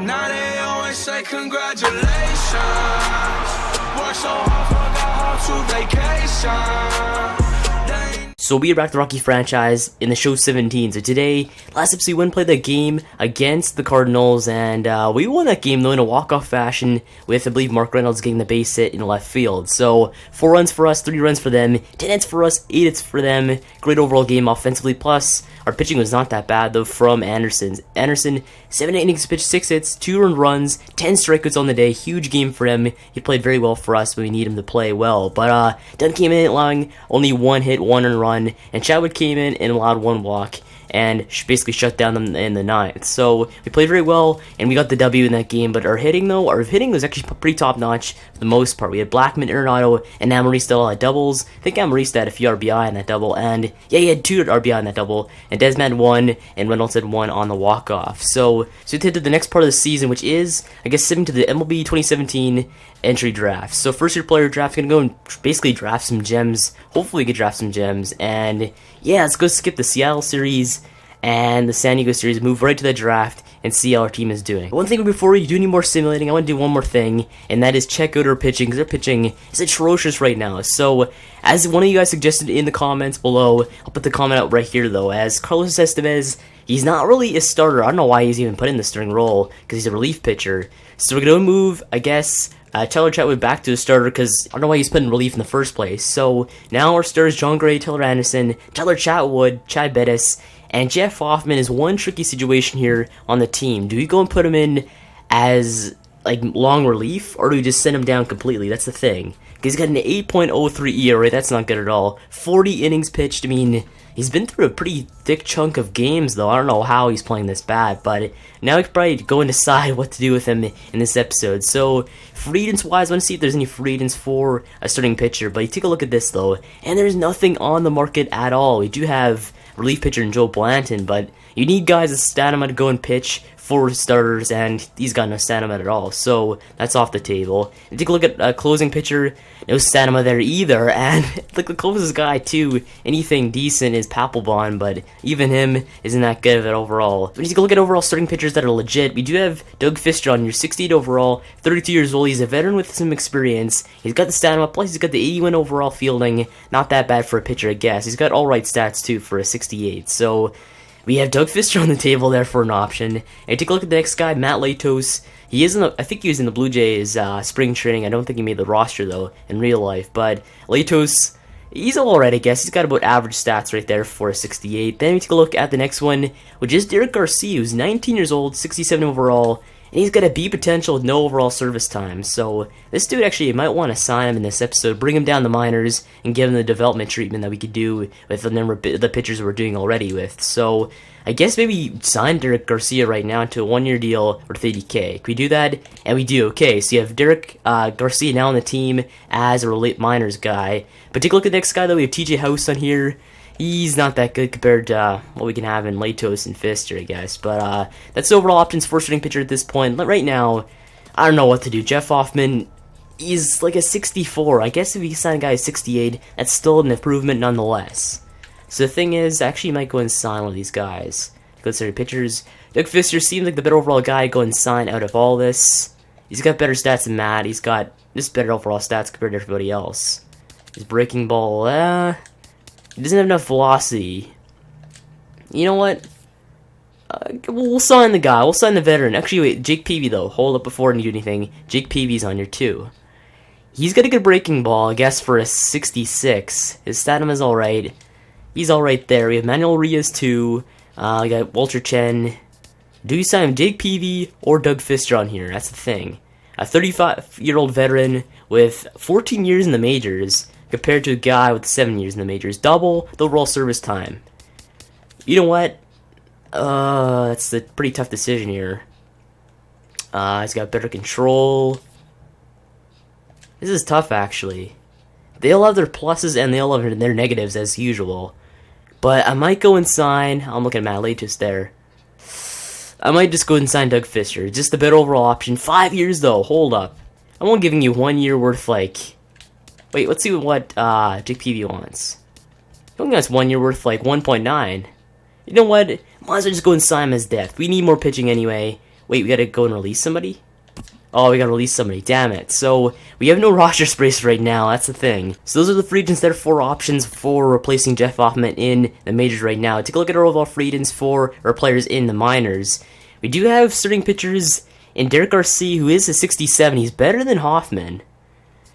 Now they always say congratulations. Work so hard, forgot how to vacation. So we are back to the Rockies franchise in the show 17. So today, last episode we went and played that game against the Cardinals, and we won that game though in a walk-off fashion with, I believe, Mark Reynolds getting the base hit in left field. So 4 runs for us, 3 runs for them, 10 hits for us, 8 hits for them. Great overall game offensively. Plus, our pitching was not that bad though from Anderson. 7 innings pitched, 6 hits, 2 earned runs, 10 strikeouts on the day. Huge game for him. He played very well for us when we need him to play well. But Dunn came in allowing only 1 hit, 1 earned run. And Chadwick came in and allowed 1 walk and basically shut down them in the 9th. So we played very well and we got the W in that game. But our hitting was actually pretty top notch for the most part. We had Blackman, Arenado, and Amarista all had doubles. I think Amarista had a few RBI in that double, and yeah, he had 2 RBI in that double. And Desmond had 1, and Reynolds had 1 on the walk off. So we hit to the next part of the season, which is, I guess, sitting to the MLB 2017 entry draft. So first year player draft, gonna go and basically draft some gems. Hopefully we could draft some gems. And yeah, let's go skip the Seattle series and the San Diego series, move right to the draft and see how our team is doing. One thing before we do any more simulating, I want to do one more thing, and that is check out our pitching, because our pitching is atrocious right now. So as one of you guys suggested in the comments below, I'll put the comment out right here though, as Carlos Estevez, he's not really a starter. I don't know why he's even put in the starting role, because he's a relief pitcher. So we're going to move, I guess, Tyler Chatwood back to the starter, because I don't know why he's put in relief in the first place. So now our starters, John Gray, Taylor Anderson, Tyler Chatwood, Chad Bettis, and Jeff Hoffman. Is one tricky situation here on the team. Do we go and put him in as like long relief, or do we just send him down completely? That's the thing. Because he's got an 8.03 ERA, that's not good at all. 40 innings pitched. I mean, he's been through a pretty thick chunk of games, though. I don't know how he's playing this bad, but now we can probably go and decide what to do with him in this episode. So, free agents-wise, I want to see if there's any free agents for a starting pitcher, but you take a look at this, though, and there's nothing on the market at all. We do have relief pitcher in Joe Blanton, but you need guys with stamina to go and pitch for starters, and he's got no stamina at all, so that's off the table. And take a look at a closing pitcher, no stamina there either, and like the closest guy to anything decent is Papelbon, but even him isn't that good of it overall. When you take a look at overall starting pitchers that are legit, we do have Doug Fister on your 68 overall, 32 years old. He's a veteran with some experience. He's got the stamina, plus he's got the 81 overall fielding. Not that bad for a pitcher, I guess. He's got alright stats too for a 68, so we have Doug Fister on the table there for an option. And take a look at the next guy, Matt Latos. He is I think he was in the Blue Jays spring training. I don't think he made the roster though in real life. But Latos, he's alright, I guess. He's got about average stats right there for a 68. Then we take a look at the next one, which is Derek Garcia, who's 19 years old, 67 overall. And he's got a B potential with no overall service time. So this dude actually, you might want to sign him in this episode, bring him down the minors, and give him the development treatment that we could do with the number of the pitchers we're doing already with. So I guess maybe sign Derek Garcia right now to a 1-year deal for $30K. Can we do that? And we do. Okay, so you have Derek Garcia now on the team as a late minors guy. But take a look at the next guy though. We have TJ House on here. He's not that good compared to what we can have in Latos and Fister, I guess. But that's the overall options for starting pitcher at this point. Right now, I don't know what to do. Jeff Hoffman, he's like a 64. I guess if you sign a guy at 68, that's still an improvement nonetheless. So the thing is, I actually might go and sign one of these guys. Go starting pitchers. Doug Fister seems like the better overall guy. Go and sign out of all this. He's got better stats than Matt. He's got just better overall stats compared to everybody else. His breaking ball, he doesn't have enough velocity. You know what? We'll sign the guy. We'll sign the veteran. Actually, wait. Jake Peavy, though. Hold up before I do anything. Jake Peavy's on here, too. He's got a good breaking ball, I guess, for a 66. His stamina is alright. He's alright there. We have Manuel Reyes, too. We got Walter Chen. Do you sign Jake Peavy or Doug Fister on here? That's the thing. A 35-year-old veteran with 14 years in the majors, compared to a guy with 7 years in the majors. Double the overall service time. You know what? That's a pretty tough decision here. He's got better control. This is tough, actually. They all have their pluses and they all have their negatives, as usual. But I might go and sign... I'm looking at Matt Latos there. I might just go and sign Doug Fister. Just the better overall option. 5 years, though. Hold up. I'm only giving you 1 year worth, like... Wait, let's see what Jake Peavy wants. I think that's 1 year worth like 1.9. You know what? Might as well just go and sign him as depth. We need more pitching anyway. Wait, we gotta go and release somebody? Oh, we gotta release somebody, damn it. So, we have no roster space right now, that's the thing. So those are the free agents. There are 4 options for replacing Jeff Hoffman in the majors right now. Take a look at our overall free agents for our players in the minors. We do have starting pitchers in Derek Garcia, who is a 67. He's better than Hoffman.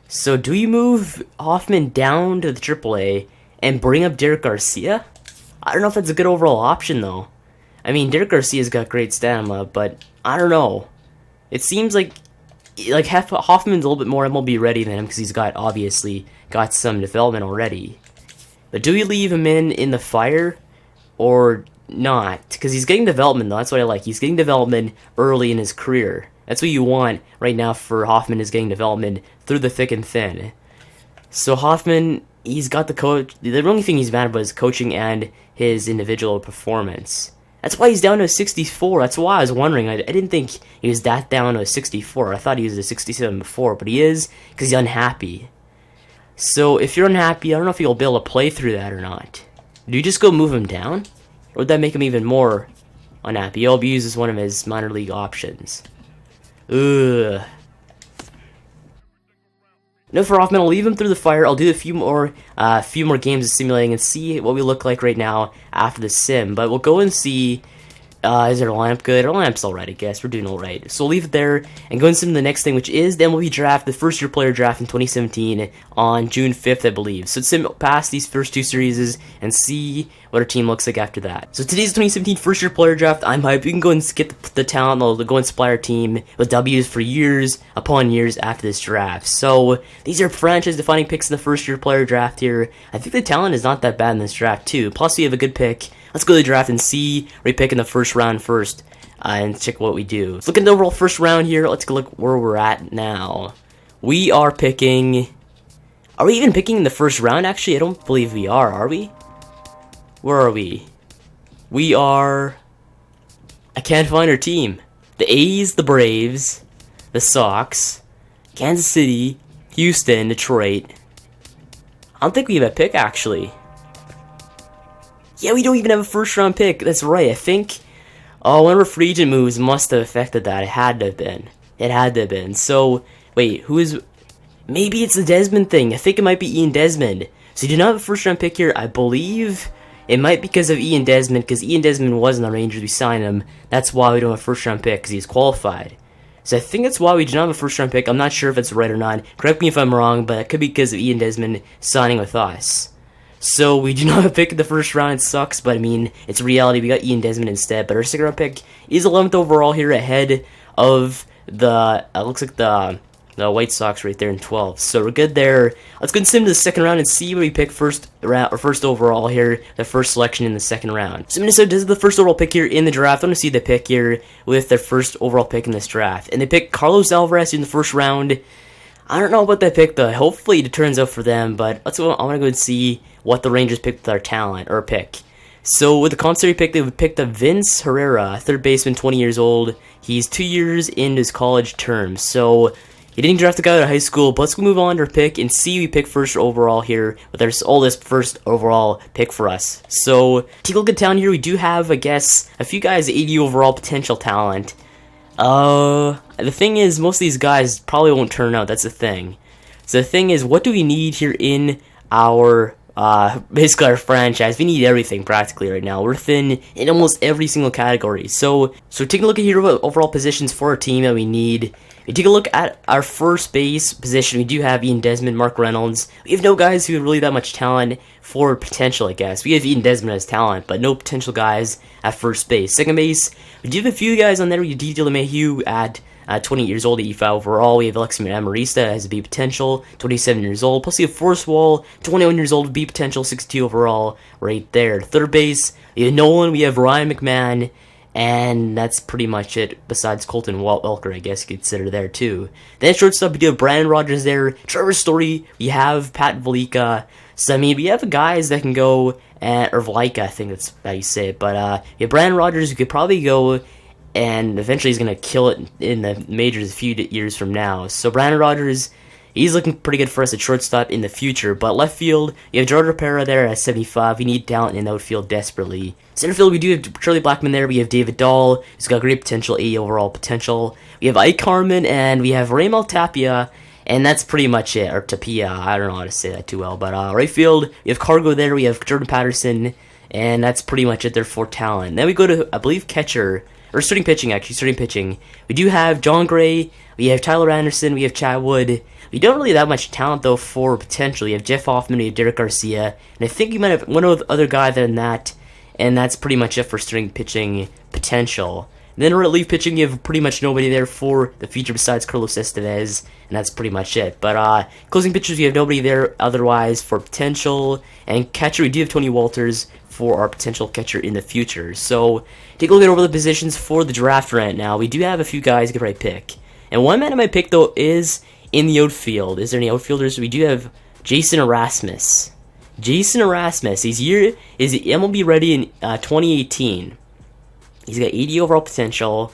So do you move Hoffman down to the AAA and bring up Derek Garcia? I don't know if that's a good overall option, though. I mean, Derek Garcia's got great stamina, but I don't know. It seems like Hoffman's a little bit more MLB ready than him because he's obviously got some development already. But do we leave him in the fire or not? Because he's getting development, though. That's what I like. He's getting development early in his career. That's what you want right now for Hoffman, is getting development through the thick and thin. So Hoffman, he's got the coach. The only thing he's mad about is coaching and his individual performance. That's why he's down to a 64. That's why I was wondering. I didn't think he was that down to a 64. I thought he was a 67 before, but he is because he's unhappy. So if you're unhappy, I don't know if you'll be able to play through that or not. Do you just go move him down? Or would that make him even more unhappy? He'll be used as one of his minor league options. Ugh. No, for Hoffman, I'll leave him through the fire. I'll do a few more games of simulating and see what we look like right now after the sim. But we'll go and see. Is our lamp good? Our lamp's alright, I guess. We're doing alright. So we'll leave it there and go into the next thing, which is the MLB draft, the first year player draft in 2017 on June 5th, I believe. So let's sim past these first 2 series and see what our team looks like after that. So today's 2017 first year player draft. I'm hyped. We can go and get the talent. They'll go and supply our team with W's for years upon years after this draft. So these are franchise defining picks in the first year player draft here. I think the talent is not that bad in this draft too. Plus we have a good pick. Let's go to the draft and see where we pick in the first round first, and check what we do. Let's look at the overall first round here. Let's go look where we're at now. We are picking. Are we even picking in the first round? Actually, I don't believe we are we? Where are we? We are. I can't find our team. The A's, the Braves, the Sox, Kansas City, Houston, Detroit. I don't think we have a pick actually. Yeah, we don't even have a first round pick. That's right. I think one of our free agent moves must have affected that. It had to have been. It had to have been. So, wait, who is... Maybe it's the Desmond thing. I think it might be Ian Desmond. So you do not have a first round pick here. I believe it might be because of Ian Desmond, because Ian Desmond was in the Rangers. We signed him. That's why we don't have a first round pick, because he's qualified. So I think that's why we do not have a first round pick. I'm not sure if it's right or not. Correct me if I'm wrong, but it could be because of Ian Desmond signing with us. So we do not have a pick in the first round. It sucks, but I mean, it's reality. We got Ian Desmond instead. But our second round pick is 11th overall here, ahead of the looks like the White Sox right there in 12th. So we're good there. Let's go and sim to the second round and see what we pick first overall here, the first selection in the second round. So Minnesota does the first overall pick here in the draft. I want to see the pick here with their first overall pick in this draft, and they pick Karros Alvarez in the first round. I don't know about that pick though. Hopefully it turns out for them, but let's go. I want to go and see what the Rangers picked with our talent or pick. So with the commissary pick, they would pick the Vince Herrera, third baseman, 20 years old. He's 2 years into his college term, so he didn't draft a guy out of high school. But let's go move on to our pick and see we pick first overall here with our oldest first overall pick for us. So take a look at town here. We do have, I guess, a few guys 80 overall potential talent. The thing is, most of these guys probably won't turn out. That's the thing. So the thing is, what do we need here in our basically our franchise? We need everything practically right now. We're thin in almost every single category. So take a look at here what overall positions for our team that we need. We take a look at our first base position. We do have Ian Desmond, Mark Reynolds. We have no guys who have really that much talent for potential, I guess. We have Ian Desmond as talent, but no potential guys at first base. Second base, we do have a few guys on there. We have DJ LeMahieu at 20 years old, 85 overall. We have Alexi Amarista as a B potential, 27 years old. Plus we have Forrest Wall, 21 years old, B potential, 62 overall, right there. Third base, we have Nolan. We have Ryan McMahon. And that's pretty much it, besides Colton Welker, I guess you could consider there too. Then shortstop, we do have Brandon Rogers there, Trevor Story, we have Pat Velika. So, I mean, we have guys that can go, or Velika, I think that's how you say it. But, yeah, Brandon Rogers, who could probably go, and eventually he's going to kill it in the majors a few years from now. So, Brandon Rogers, he's looking pretty good for us at shortstop in the future. But left field, you have Jordan Rivera there at 75. We need talent in outfield desperately. Center field, we do have Charlie Blackmon there. We have David Dahl, who's got great potential, 80 overall potential. We have Ike Harmon, and we have Raymel Tapia, and that's pretty much it. Or Tapia, I don't know how to say that too well. But right field, we have Cargo there. We have Jordan Patterson, and that's pretty much it there for talent. Then we go to, I believe, catcher. Or starting pitching, actually. Starting pitching. We do have John Gray. We have Tyler Anderson. We have Chad Wood. We don't really have that much talent, though, for potential. We have Jeff Hoffman. We have Derek Garcia. And I think you might have one other guy than that. And that's pretty much it for starting pitching potential. And then relief pitching, you have pretty much nobody there for the future besides Carlos Estevez. And that's pretty much it. But closing pitchers, we have nobody there otherwise for potential. And catcher, we do have Tony Walters for our potential catcher in the future. So, take a look at over the positions for the draft right now. We do have a few guys you could probably pick. And one man I might pick, though, is in the outfield. Is there any outfielders? We do have Jason Erasmus. Jason Erasmus. Is MLB ready in 2018. He's got 80 overall potential.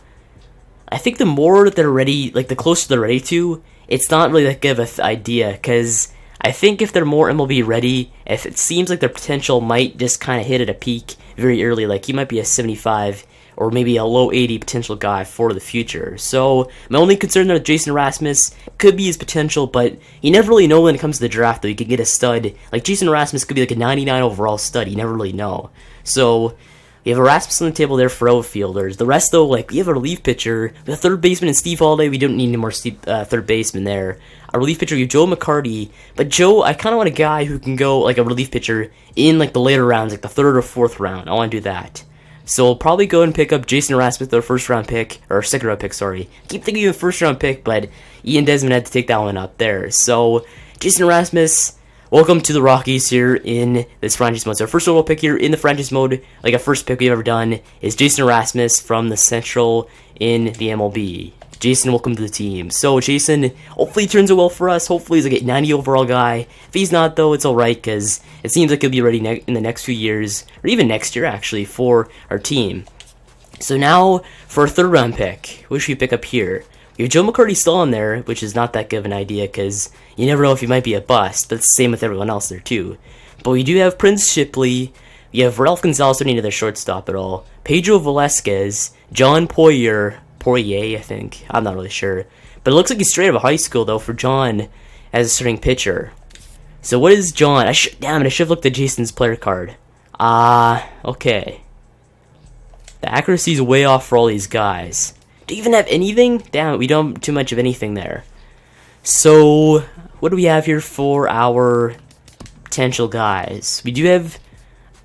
I think the more that they're ready, like the closer they're ready to, it's not really that good of an idea, because I think if they're more MLB ready, if it seems like their potential might just kind of hit at a peak very early, like he might be a 75 or maybe a low 80 potential guy for the future. So my only concern there with Jason Erasmus could be his potential, but you never really know when it comes to the draft, though. You could get a stud. Like Jason Erasmus could be like a 99 overall stud. You never really know. So you have Erasmus on the table there for outfielders. The rest, though, like, we have a relief pitcher. The third baseman is Steve Holiday. We don't need any more third baseman there. A relief pitcher, you have Joe McCarty. But Joe, I kind of want a guy who can go, like, a relief pitcher in, like, the later rounds, like the third or fourth round. I want to do that. So we'll probably go and pick up Jason Erasmus, their first-round pick, or second-round pick, sorry. Keep thinking of a first-round pick, but Ian Desmond had to take that one up there. So, Jason Erasmus, welcome to the Rockies here in this franchise mode. So our first overall pick here in the franchise mode, like our first pick we've ever done, is Jason Erasmus from the Central in the MLB. Jason, welcome to the team. So Jason, hopefully he turns out well for us. Hopefully he's like a 90 overall guy. If he's not, though, it's alright, because it seems like he'll be ready in the next few years, or even next year, actually, for our team. So now, for our third round pick, what should we pick up here? We have Joe McCarty still on there, which is not that good of an idea, because you never know if he might be a bust. That's the same with everyone else there, too. But we do have Prince Shipley. You have Ralph Gonzalez turning into their shortstop at all. Pedro Velasquez. John Poirier, I think. I'm not really sure. But it looks like he's straight out of high school, though, for John as a starting pitcher. So what is John? Damn it, I should have looked at Jason's player card. Okay. The accuracy is way off for all these guys. Do you even have anything? Damn it, we don't have too much of anything there. So, what do we have here for our potential guys? We do have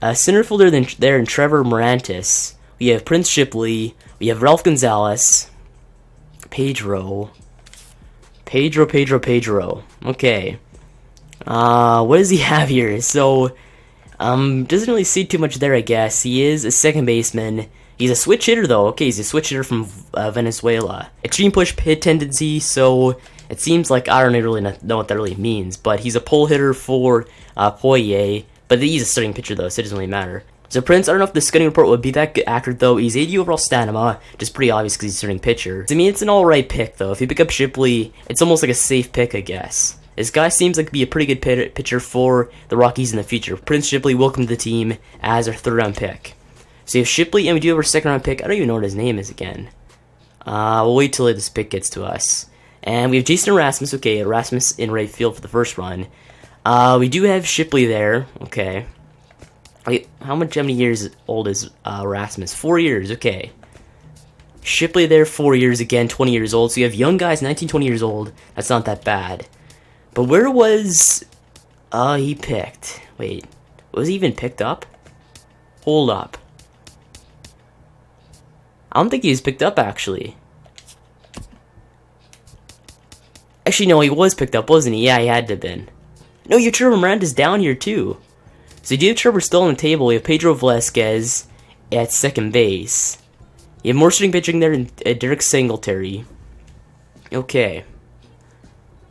a center fielder there in Trevor Morantis. We have Prince Shipley. We have Ralph Gonzalez. Pedro. Okay. What does he have here? So, doesn't really see too much there, I guess. He is a second baseman. He's a switch hitter, though. Okay, he's a switch hitter from Venezuela. Extreme push hit tendency, so it seems like I don't really know what that really means. But he's a pull hitter for Poirier. But he's a starting pitcher, though, so it doesn't really matter. So Prince, I don't know if the scouting report would be that accurate, though. He's 80 overall stamina, which is pretty obvious because he's a starting pitcher. I mean, it's an alright pick, though. If you pick up Shipley, it's almost like a safe pick, I guess. This guy seems like to be a pretty good pitcher for the Rockies in the future. Prince Shipley, welcome to the team as our third-round pick. So you have Shipley, and we do have our second-round pick. I don't even know what his name is again. We'll wait till this pick gets to us. And we have Jason Erasmus. Okay, Erasmus in right field for the first run. We do have Shipley there. Okay. Wait, how many years old is Rasmus? 4 years, okay. Shipley there, 4 years, again, 20 years old. So you have young guys, 19, 20 years old. That's not that bad. But where was he picked? Wait, was he even picked up? Hold up. I don't think he was picked up, actually. Actually, no, he was picked up, wasn't he? Yeah, he had to have been. No, your Trevor Miranda's down here, too. So you do have Trevor still on the table. We have Pedro Velasquez at second base. You have more starting pitching there in Derek Singletary. Okay.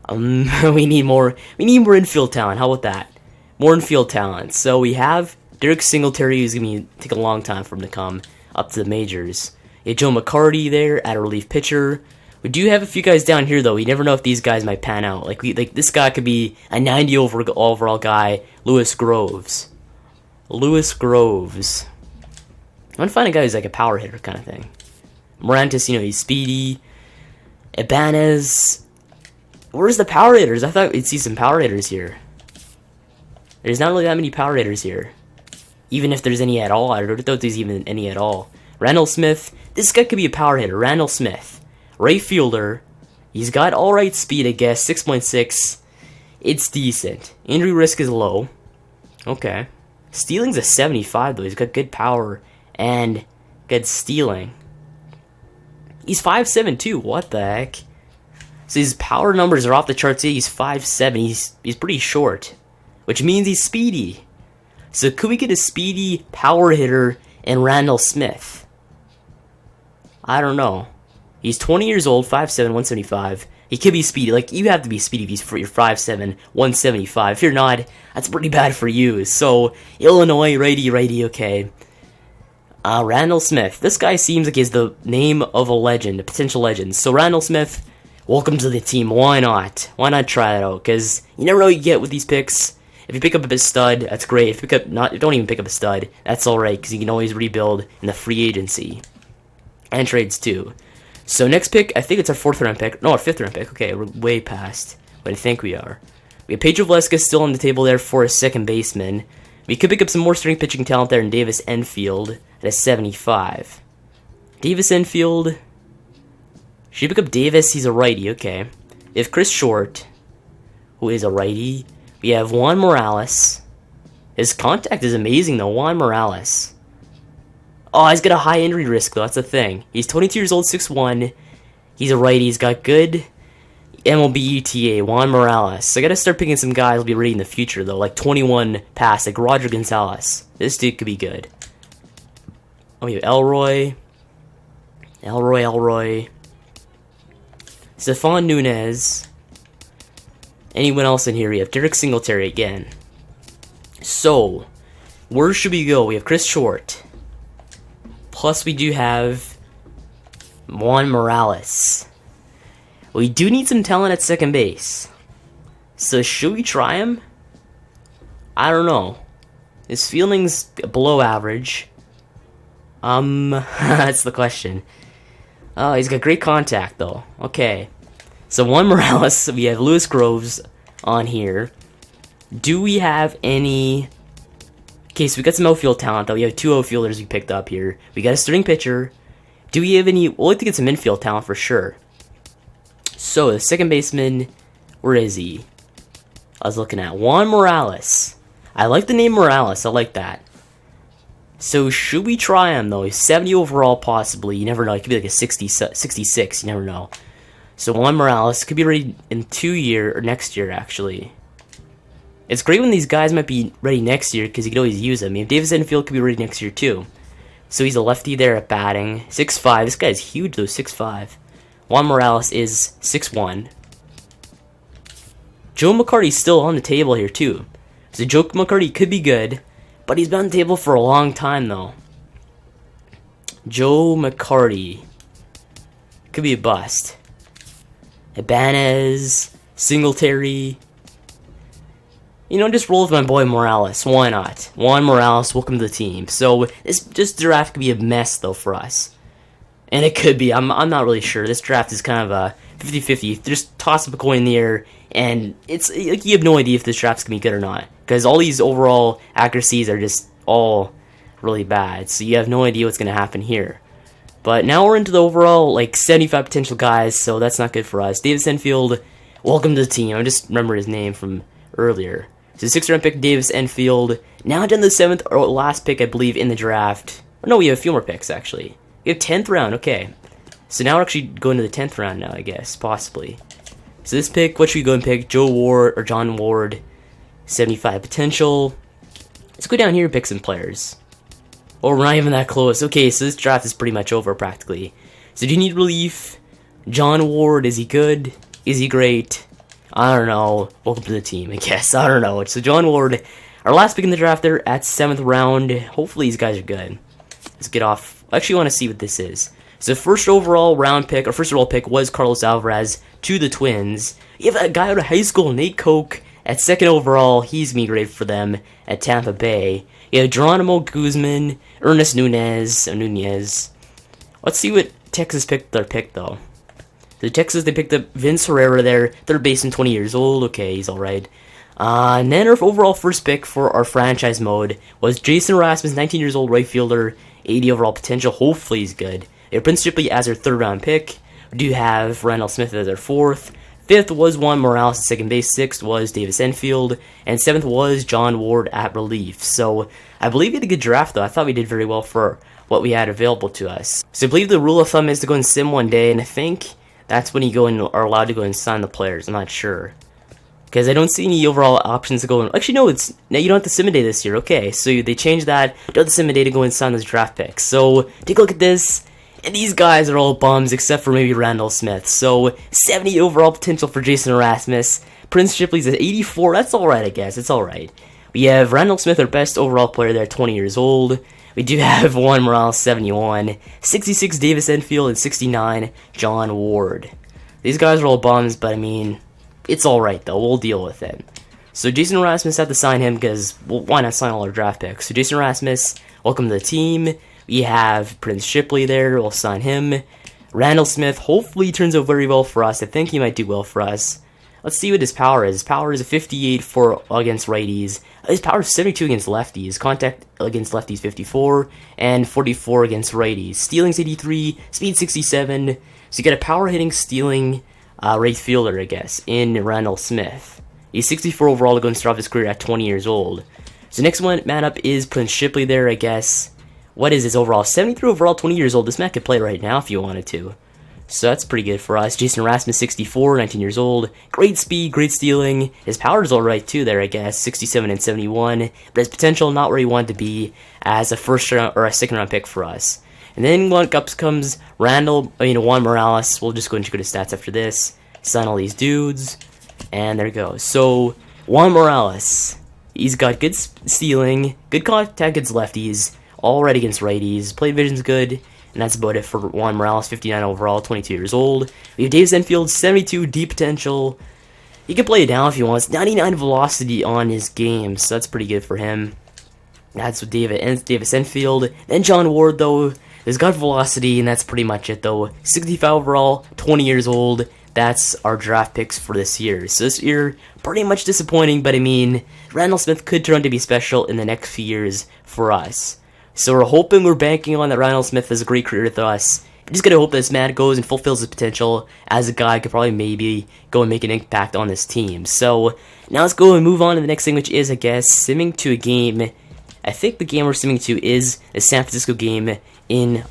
We need more infield talent. How about that? More infield talent. So we have Derek Singletary, who's going to take a long time for him to come up to the majors. You have Joe McCarty there at a relief pitcher. We do have a few guys down here, though. We never know if these guys might pan out. Like this guy could be a 90 overall guy, Lewis Groves. Lewis Groves. I want to find a guy who's like a power hitter kind of thing. Morantis, you know, he's speedy. Ibanez. Where's the power hitters? I thought we'd see some power hitters here. There's not really that many power hitters here. Even if there's any at all. I don't think there's even any at all. Randall Smith. This guy could be a power hitter. Randall Smith. Right fielder. He's got alright speed, I guess. 6.6. It's decent. Injury risk is low. Okay. Stealing's a 75, though. He's got good power and good stealing. He's 5'7", too. What the heck? So his power numbers are off the charts. He's 5'7". He's pretty short, which means he's speedy. So could we get a speedy power hitter in Randall Smith? I don't know. He's 20 years old, 5'7", 175. He could be speedy. Like, you have to be speedy if you're 5'7", 175. If you're not, that's pretty bad for you. So, Illinois, righty, okay. Randall Smith. This guy seems like he's the name of a legend, a potential legend. So, Randall Smith, welcome to the team. Why not? Why not try it out? Because you never know what you get with these picks. If you pick up a stud, that's great. If you pick up don't even pick up a stud, that's alright, because you can always rebuild in the free agency. And trades, too. So next pick, I think it's our 4th round pick. No, our 5th round pick. Okay, we're way past what I think we are. We have Pedro Velasquez still on the table there for a second baseman. We could pick up some more starting pitching talent there in Davis Enfield at a 75. Davis Enfield. Should we pick up Davis? He's a righty, okay. We have Chris Short, who is a righty. We have Juan Morales. His contact is amazing, though. Juan Morales. Oh, he's got a high injury risk, though. That's the thing. He's 22 years old, 6'1". He's a righty. He's got good MLB ETA. Juan Morales. So I gotta start picking some guys who'll be ready in the future, though. Like 21 pass, like Roger Gonzalez. This dude could be good. Oh, you have Elroy. Stephon Nunez. Anyone else in here? We have Derek Singletary again. So, where should we go? We have Chris Short. Plus, we do have Juan Morales. We do need some talent at second base. So, should we try him? I don't know. His fielding's below average. That's the question. Oh, he's got great contact, though. Okay. So, Juan Morales, we have Lewis Groves on here. Do we have any... Okay, so we got some outfield talent, though. We have 2 outfielders we picked up here. We got a starting pitcher. Do we have any... We'll like to get some infield talent for sure. So, the second baseman, where is he? I was looking at Juan Morales. I like the name Morales. I like that. So, should we try him, though? He's 70 overall, possibly. You never know. He could be like a 66. You never know. So, Juan Morales could be ready in 2 years, or next year, actually. It's great when these guys might be ready next year, because you can always use them. I mean, Davis Enfield could be ready next year, too. So, he's a lefty there at batting. 6'5". This guy's huge, though. 6'5". Juan Morales is 6'1". Joe McCarty's still on the table here, too. So, Joe McCarty could be good. But he's been on the table for a long time, though. Joe McCarty. Could be a bust. Ibanez. Singletary. You know, just roll with my boy Morales. Why not? Juan Morales, welcome to the team. So, this draft could be a mess, though, for us. And it could be. I'm not really sure. This draft is kind of a 50-50. Just toss up a coin in the air, and it's like you have no idea if this draft's going to be good or not. Because all these overall accuracies are just all really bad. So you have no idea what's going to happen here. But now we're into the overall, like, 75 potential guys, so that's not good for us. Davis Enfield, welcome to the team. I just remember his name from earlier. So 6th round pick, Davis Enfield. Now down to the 7th, or last pick, I believe, in the draft. Oh, no, we have a few more picks, actually. We have 10th round, okay. So now we're actually going to the 10th round now, I guess, possibly. So this pick, what should we go and pick? Joe Ward, or John Ward. 75 potential. Let's go down here and pick some players. Oh, we're not even that close. Okay, so this draft is pretty much over, practically. So do you need relief? John Ward, is he good? Is he great? I don't know. Welcome to the team, I guess. I don't know. So John Ward, our last pick in the draft there at 7th round. Hopefully these guys are good. Let's get off. I actually want to see what this is. So first overall pick was Carlos Alvarez to the Twins. You have a guy out of high school, Nate Koch, at second overall. He's gonna be great for them at Tampa Bay. You have Geronimo Guzman, Ernest Nunez. Let's see what Texas picked their pick though. The Texas, they picked up Vince Herrera there, third baseman, 20 years old. Okay, he's alright. And then our overall first pick for our franchise mode was Jason Erasmus, 19 years old, right fielder, 80 overall potential. Hopefully he's good. We have Prince Shipley as our third round pick. We do have Randall Smith as our fourth. Fifth was Juan Morales at second base. Sixth was Davis Enfield. And seventh was John Ward at relief. So I believe we had a good draft though. I thought we did very well for what we had available to us. So I believe the rule of thumb is to go and sim one day, and I think that's when you go and are allowed to go and sign the players. I'm not sure, because I don't see any overall options to go and... Actually, no, now you don't have to sim a day this year. Okay, so they changed that. You don't have to sim a day to go and sign those draft picks. So take a look at this, and these guys are all bums except for maybe Randall Smith. So 70 overall potential for Jason Erasmus. Prince Shipley's at 84. That's alright, I guess. It's alright. We have Randall Smith, our best overall player there, 20 years old. We do have Juan Morales, 71, 66 Davis Enfield, and 69 John Ward. These guys are all bums, but I mean, it's alright though, we'll deal with it. So Jason Erasmus had to sign him because, well, why not sign all our draft picks? So Jason Erasmus, welcome to the team. We have Prince Shipley there, we'll sign him. Randall Smith, hopefully he turns out very well for us. I think he might do well for us. Let's see what his power is. His power is a 58 against righties. His power is 72 against lefties. Contact against lefties 54. And 44 against righties. Stealing's 83. Speed 67. So you get a power hitting stealing right fielder, I guess, in Randall Smith. He's 64 overall to go and start off his career at 20 years old. So next one, man up is Prince Shipley there, I guess. What is his overall? 73 overall, 20 years old. This man could play right now if you wanted to. So that's pretty good for us. Jason Rasmus, 64, 19 years old. Great speed, great stealing. His power is alright too there, I guess. 67 and 71. But his potential not where he wanted to be as a first round or a second round pick for us. And then up comes Juan Morales. We'll just go and check out his stats after this. Sign all these dudes. And there we go. So, Juan Morales. He's got good stealing, good contact against lefties, alright against righties. Play vision's good. And that's about it for Juan Morales, 59 overall, 22 years old. We have Davis Enfield, 72 deep potential. He can play it down if he wants. 99 velocity on his game, so that's pretty good for him. That's with Davis Enfield. Then John Ward, though, has got velocity, and that's pretty much it, though. 65 overall, 20 years old. That's our draft picks for this year. So this year, pretty much disappointing, but I mean, Randall Smith could turn out to be special in the next few years for us. So we're banking on that Randall Smith has a great career with us. We just gotta hope this man goes and fulfills his potential as a guy could probably maybe go and make an impact on this team. So now let's go and move on to the next thing, which is, I guess, simming to a game. I think the game we're simming to is the San Francisco game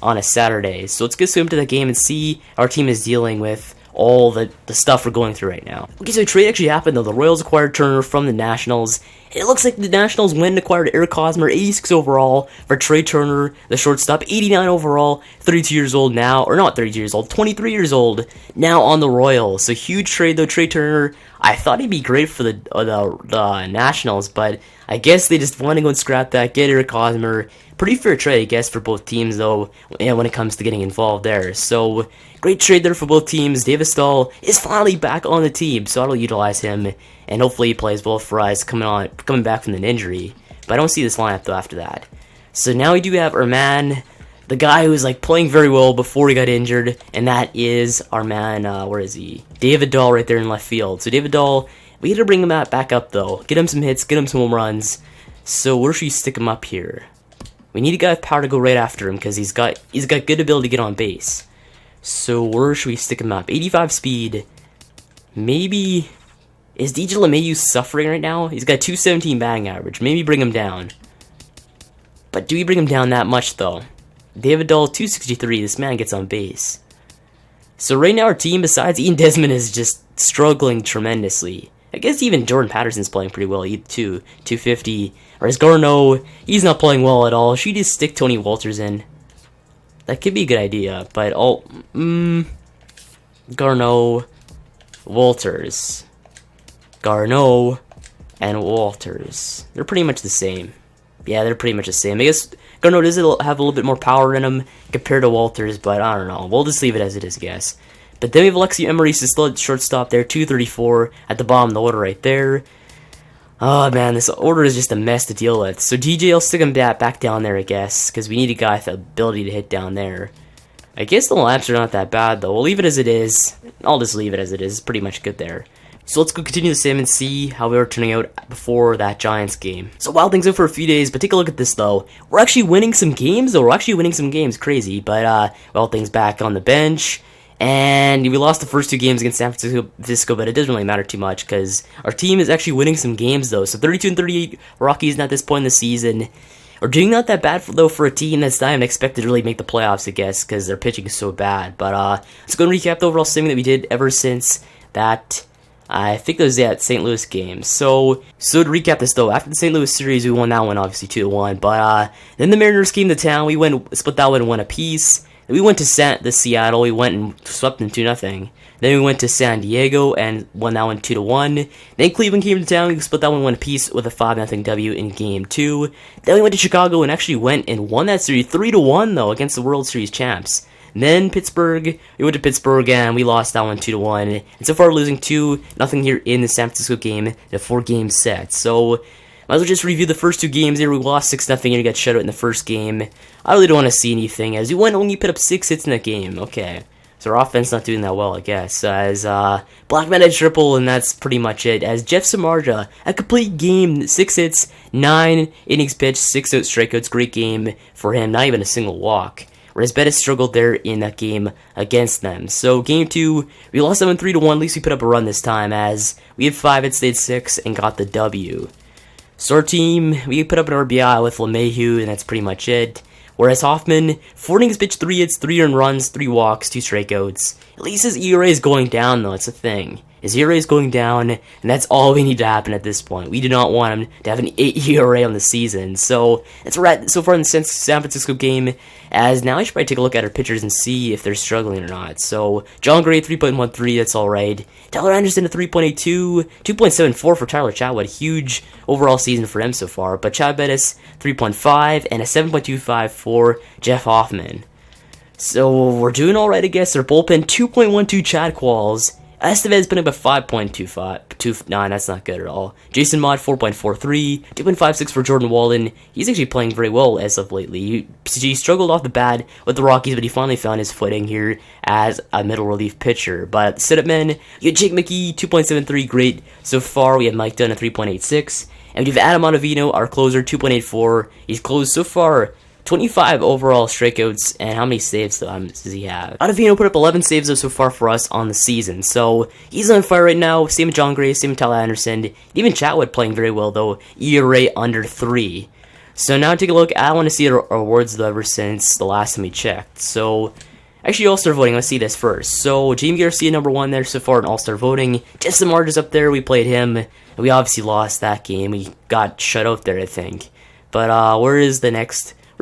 on a Saturday. So let's get swim to the game and see how our team is dealing with all the stuff we're going through right now. Okay, so a trade actually happened though. The Royals acquired Turner from the Nationals. It looks like the Nationals went and acquired Eric Hosmer, 86 overall, for Trey Turner, the shortstop, 89 overall, 32 years old now, or not 32 years old, 23 years old, now on the Royals. So huge trade though, Trey Turner. I thought he'd be great for the Nationals, but I guess they just want to go and scrap that, get Eric Hosmer. Pretty fair trade, I guess, for both teams, though, when it comes to getting involved there. So, great trade there for both teams. Davis Dahl is finally back on the team, so I'll utilize him, and hopefully he plays well for us coming back from an injury. But I don't see this lineup, though, after that. So now we do have our man, the guy who was playing very well before he got injured, and that is our man, where is he? David Dahl right there in left field. So David Dahl, we got to bring him back up, though. Get him some hits, get him some home runs. So where should we stick him up here? We need a guy with power to go right after him because he's got good ability to get on base. So where should we stick him up? 85 speed. Maybe... Is DJ LeMahieu suffering right now? He's got 217 batting average. Maybe bring him down. But do we bring him down that much, though? David Dahl, 263. This man gets on base. So right now our team, besides Ian Desmond, is just struggling tremendously. I guess even Jordan Patterson's playing pretty well, too. 250. Whereas Garneau, he's not playing well at all. Should we just stick Tony Walters in? That could be a good idea, but Garneau, Walters. Garneau and Walters. They're pretty much the same. Yeah, they're pretty much the same. I guess Garneau does have a little bit more power in him compared to Walters, but I don't know. We'll just leave it as it is, I guess. But then we have Alexi Emery's still at shortstop there, 234 at the bottom of the order right there. Oh man, this order is just a mess to deal with. So DJ, I'll stick him back down there, I guess, because we need a guy with the ability to hit down there. I guess the lamps are not that bad, though. We'll leave it as it is. I'll just leave it as it is. It's pretty much good there. So let's go continue the sim and see how we were turning out before that Giants game. So wild things out for a few days, but take a look at this though. We're actually winning some games though. We're actually winning some games. Crazy. But wild things back on the bench. And we lost the first 2 games against San Francisco, but it doesn't really matter too much because our team is actually winning some games though. So 32 and 38 Rockies at this point in the season. We're doing not that bad though for a team that's not even expected to really make the playoffs, I guess, because their pitching is so bad. But let's go and recap the overall sim that we did ever since that. I think it was that St. Louis game. So to recap this though, after the St. Louis series, we won that one obviously 2-1. But then the Mariners came to town. We split that one and won a piece. Then we went to Seattle. We went and swept them 2-0. Then we went to San Diego and won that one 2-1. Then Cleveland came to town. We split that one 1 apiece with a 5-0 W in Game 2. Then we went to Chicago and actually went and won that series 3-1 though against the World Series champs. And then Pittsburgh, we went to Pittsburgh and we lost that one 2-1. And so far losing 2-0 here in the San Francisco game in a 4-game set. So might as well just review the first 2 games here. We lost 6-0 and we got shut out in the first game. I really don't want to see anything as we went only put up 6 hits in that game. Okay. So our offense not doing that well, I guess. As Blackman had triple, and that's pretty much it. As Jeff Samardzija, a complete game, 6 hits, 9 innings pitched, 6 strikeouts. Great game for him, not even a single walk. Whereas Bettis struggled there in that game against them. So game 2, we lost them 3-1. At least we put up a run this time, as we had 5 hits, stayed 6, and got the W. So our team, we put up an RBI with LeMahieu, and that's pretty much it. Whereas Hoffman, 4 innings pitched, 3 hits, 3 earned runs, 3 walks, 2 strikeouts. At least his ERA is going down, though. It's a thing. His ERA is going down, and that's all we need to happen at this point. We do not want him to have an 8 ERA on the season. So that's where we're at so far in the San Francisco game. As now I should probably take a look at our pitchers and see if they're struggling or not. So John Gray, 3.13, that's alright. Tyler Anderson, a 3.82, 2.74 for Tyler Chatwood. Huge overall season for him so far. But Chad Bettis, 3.5, and a 7.25 for Jeff Hoffman. So we're doing alright, I guess. Their bullpen, 2.12 Chad Qualls. Estevez putting up a 5.29, that's not good at all. Jason Mott, 4.43, 2.56 for Jordan Walden. He's actually playing very well as of lately. He struggled off the bat with the Rockies, but he finally found his footing here as a middle relief pitcher. But setup men, you have Jake McKee, 2.73, great so far. We have Mike Dunn, a 3.86. And we have Adam Ottavino, our closer, 2.84. He's closed so far 25 overall strikeouts, and how many saves does he have? Ottavino put up 11 saves so far for us on the season, so he's on fire right now. Same with John Gray, same with Tyler Anderson. Even Chatwood playing very well, though. ERA under 3. So now take a look. I want to see our awards, though, ever since the last time we checked. So, actually, All-Star voting. Let's see this first. So, Jamie Garcia, number 1 there so far in All-Star voting. Just the Marges up there. We played him. And we obviously lost that game. We got shut out there, I think. But, where's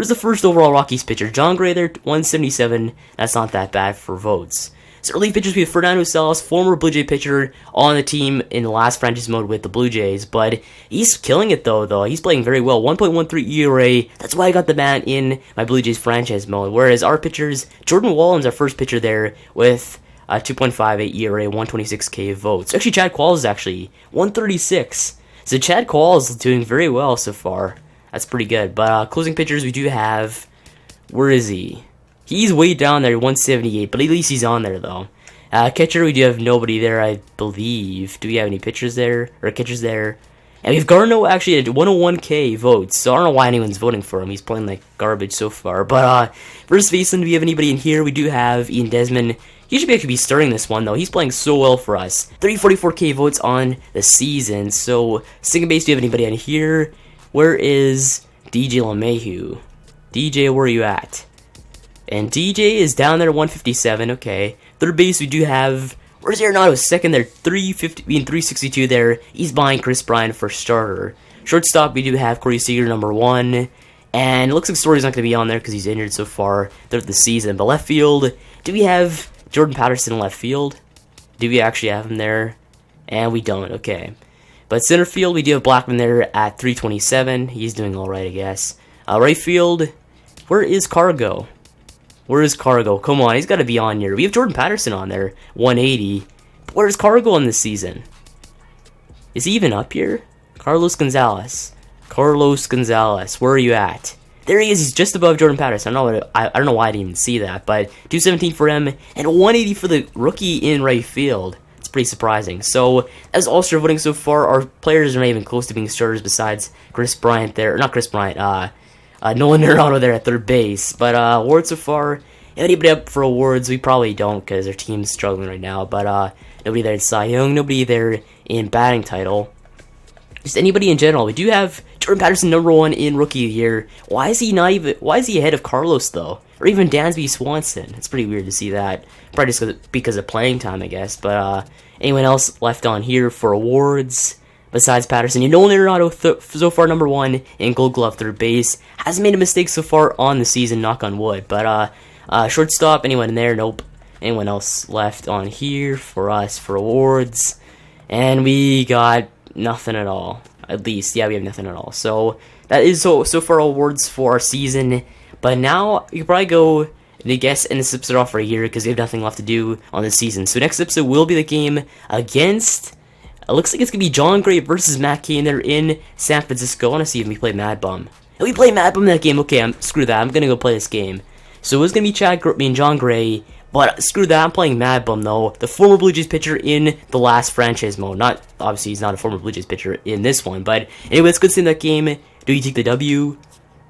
the first overall Rockies pitcher? John Gray there, 177. That's not that bad for votes. So relief pitchers, we have Fernando Salas, former Blue Jay pitcher on the team in the last franchise mode with the Blue Jays, but he's killing it though. He's playing very well. 1.13 ERA. That's why I got the man in my Blue Jays franchise mode. Whereas our pitchers, Jordan Wallen's our first pitcher there with 2.58 ERA, 126K votes. Actually, Chad Qualls is actually 136. So Chad Qualls is doing very well so far. That's pretty good. But closing pitchers, we do have... Where is he? He's way down there, 178. But at least he's on there, though. Catcher, we do have nobody there, I believe. Do we have any pitchers there? Or catchers there? And we have Garneau actually at 101K votes. So I don't know why anyone's voting for him. He's playing like garbage so far. But first baseman, do we have anybody in here? We do have Ian Desmond. He should actually be starting this one, though. He's playing so well for us. 344K votes on the season. So second base, do you have anybody in here? Where is DJ LeMahieu? DJ, where are you at? And DJ is down there, 157. Okay. Third base, we do have... Where's Arenado? Second there, 362 there. He's behind Chris Bryant for starter. Shortstop, we do have Corey Seager, number 1. And it looks like Story's not going to be on there because he's injured so far throughout the season. But left field, do we have Jordan Patterson in left field? Do we actually have him there? And we don't. Okay. But center field, we do have Blackman there at 327. He's doing alright, I guess. Right field, where is Cargo? Where is Cargo? Come on, he's got to be on here. We have Jordan Patterson on there, 180. But where's Cargo on this season? Is he even up here? Carlos Gonzalez. Carlos Gonzalez, where are you at? There he is. He's just above Jordan Patterson. I don't know why I didn't even see that, but 217 for him and 180 for the rookie in right field. It's pretty surprising. So, as all-star voting so far, our players are not even close to being starters besides Chris Bryant there. Not Chris Bryant, Nolan Arenado there at third base. But awards so far, anybody up for awards? We probably don't because our team's struggling right now. But nobody there in Cy Young, nobody there in batting title. Just anybody in general. We do have Jordan Patterson #1 in rookie of the year. Why is he ahead of Karros though? Or even Dansby Swanson? It's pretty weird to see that. Probably just because of playing time, I guess. But anyone else left on here for awards besides Patterson? You know, Arenado so far #1 in Gold Glove third base. Hasn't made a mistake so far on the season, knock on wood. But shortstop, anyone in there? Nope. Anyone else left on here for us for awards? And we got nothing at all. At least, yeah, we have nothing at all. So that is so far awards for our season. But now you can probably go and I guess end this episode off right here because we have nothing left to do on this season. So next episode will be the game against. It looks like it's gonna be John Gray versus Matt Cain. They're in San Francisco. I want to see if we play Mad Bum. If we play Mad Bum in that game, okay, screw that. I'm gonna go play this game. So it's gonna be John Gray. But screw that, I'm playing Mad Bum though, the former Blue Jays pitcher in the last franchise mode. Not obviously he's not a former Blue Jays pitcher in this one, but anyway, it's good to see that game. Do you take the W?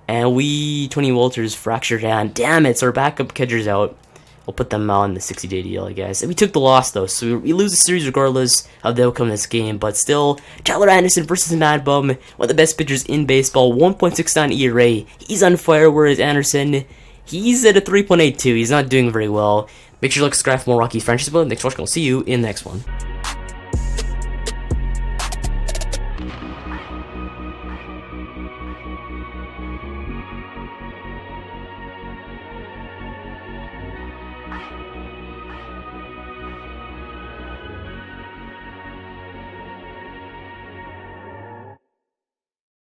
And Tony Walters fractured hand. Damn it, so our backup catcher's out. We'll put them on the 60-day deal, I guess. And we took the loss though, so we lose the series regardless of the outcome of this game. But still, Tyler Anderson versus Mad Bum, one of the best pitchers in baseball, 1.69 ERA. He's on fire, whereas Anderson, he's at a 3.82. He's not doing very well. Make sure to subscribe for more Rockies franchise. Thanks for watching. I'll see you in the next one.